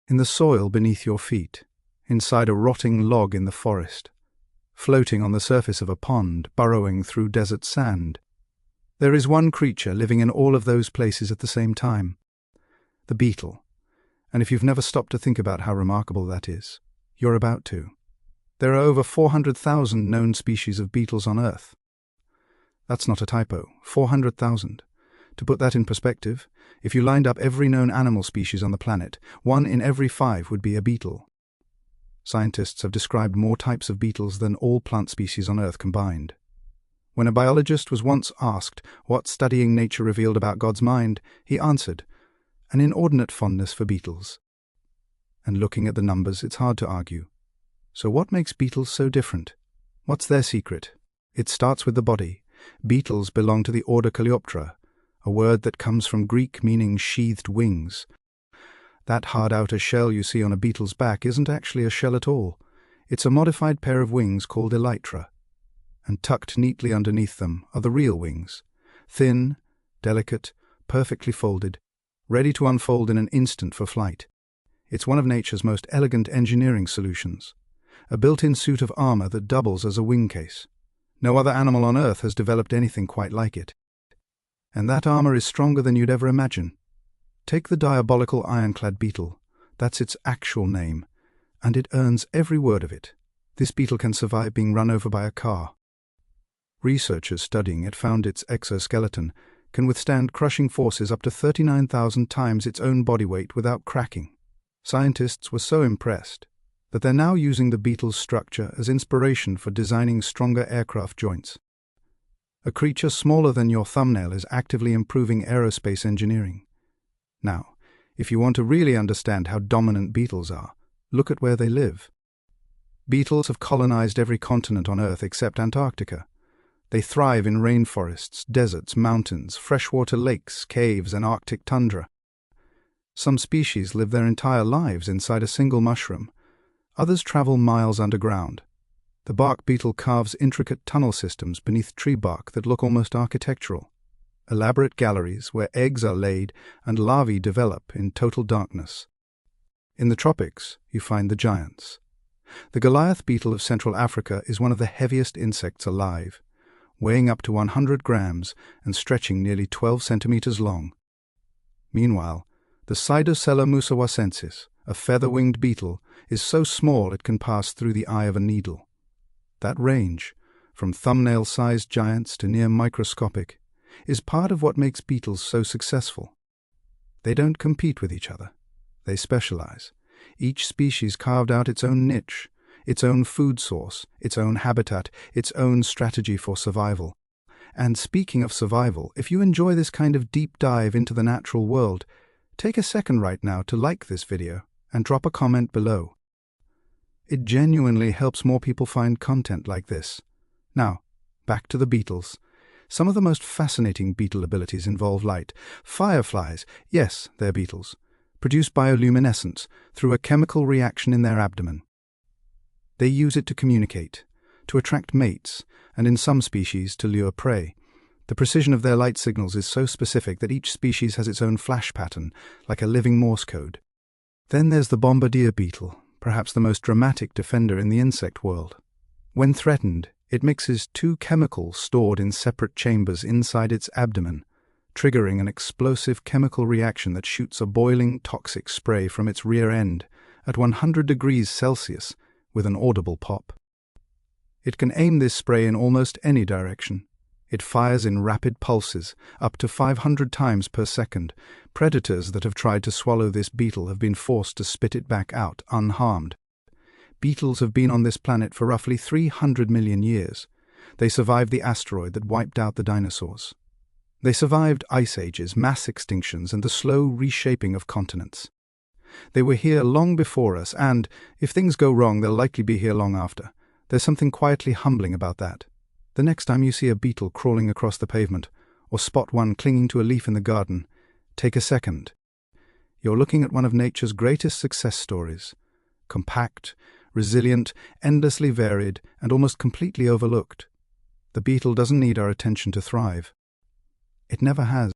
in the soil beneath your feet, inside a rotting log in the forest, floating on the surface of a pond, burrowing through desert sand. There is one creature living in all of those places at the same time, the beetle. And if you've never stopped to think about how remarkable that is, you're about to. There are over 400,000 known species of beetles on Earth. That's not a typo, 400,000. To put that in perspective, if you lined up every known animal species on the planet, 1 in every 5 would be a beetle. Scientists have described more types of beetles than all plant species on Earth combined. When a biologist was once asked what studying nature revealed about God's mind, he answered, an inordinate fondness for beetles. And looking at the numbers, it's hard to argue. So what makes beetles so different? What's their secret? It starts with the body. Beetles belong to the order Coleoptera, a word that comes from Greek meaning sheathed wings. That hard outer shell you see on a beetle's back isn't actually a shell at all. It's a modified pair of wings called elytra. And tucked neatly underneath them are the real wings, thin, delicate, perfectly folded, ready to unfold in an instant for flight. It's one of nature's most elegant engineering solutions, a built-in suit of armor that doubles as a wing case. No other animal on Earth has developed anything quite like it. And that armor is stronger than you'd ever imagine. Take the Diabolical Ironclad beetle, that's its actual name, and it earns every word of it. This beetle can survive being run over by a car. Researchers studying it found its exoskeleton can withstand crushing forces up to 39,000 times its own body weight without cracking. Scientists were so impressed that they're now using the beetle's structure as inspiration for designing stronger aircraft joints. A creature smaller than your thumbnail is actively improving aerospace engineering. Now, if you want to really understand how dominant beetles are, look at where they live. Beetles have colonized every continent on Earth except Antarctica. They thrive in rainforests, deserts, mountains, freshwater lakes, caves, and Arctic tundra. Some species live their entire lives inside a single mushroom. Others travel miles underground. The bark beetle carves intricate tunnel systems beneath tree bark that look almost architectural. Elaborate galleries where eggs are laid and larvae develop in total darkness. In the tropics, you find the giants. The Goliath beetle of Central Africa is one of the heaviest insects alive, weighing up to 100 grams and stretching nearly 12 centimeters long. Meanwhile, the Pseudocella musawacensis, a feather-winged beetle, is so small it can pass through the eye of a needle. That range, from thumbnail-sized giants to near microscopic, is part of what makes beetles so successful. They don't compete with each other. They specialize. Each species carved out its own niche, its own food source, its own habitat, its own strategy for survival. And speaking of survival, if you enjoy this kind of deep dive into the natural world, take a second right now to like this video and drop a comment below. It genuinely helps more people find content like this. Now, back to the beetles. Some of the most fascinating beetle abilities involve light. Fireflies, yes, they're beetles, produce bioluminescence through a chemical reaction in their abdomen. They use it to communicate, to attract mates, and in some species to lure prey. The precision of their light signals is so specific that each species has its own flash pattern, like a living Morse code. Then there's the Bombardier beetle, perhaps the most dramatic defender in the insect world. When threatened, it mixes 2 chemicals stored in separate chambers inside its abdomen, triggering an explosive chemical reaction that shoots a boiling, toxic spray from its rear end at 100 degrees Celsius with an audible pop. It can aim this spray in almost any direction. It fires in rapid pulses, up to 500 times per second. Predators that have tried to swallow this beetle have been forced to spit it back out unharmed. Beetles have been on this planet for roughly 300 million years. They survived the asteroid that wiped out the dinosaurs. They survived ice ages, mass extinctions, and the slow reshaping of continents. They were here long before us, and, if things go wrong, they'll likely be here long after. There's something quietly humbling about that. The next time you see a beetle crawling across the pavement, or spot one clinging to a leaf in the garden, take a second. You're looking at one of nature's greatest success stories. Compact, resilient, endlessly varied, and almost completely overlooked. The beetle doesn't need our attention to thrive. It never has.